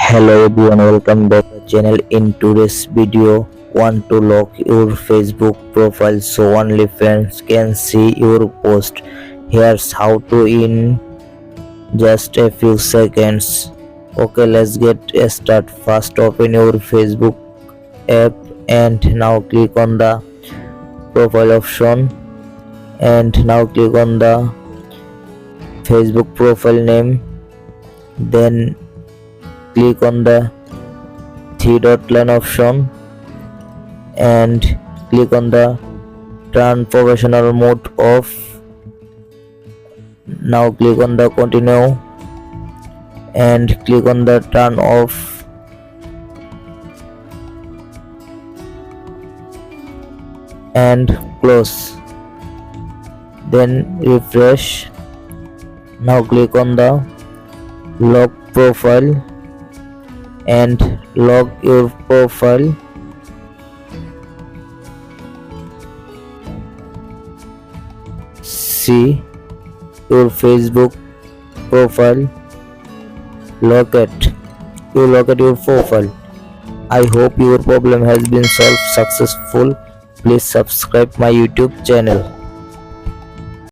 Hello everyone, welcome back to the channel. In today's video, want to lock your Facebook profile so only friends can see your post. Here's how to in just a few seconds. Okay, let's get started. First, open your Facebook app and now click on the profile option and now click on the Facebook profile name. Then click on the three-dot line option and click on the turn professional mode off. Now click on the continue and click on the turn off and close. Then refresh. Now click on the lock profile and lock your profile. See your Facebook profile. Lock it. You lock at your profile. I hope your problem has been solved successful. Please subscribe my YouTube channel.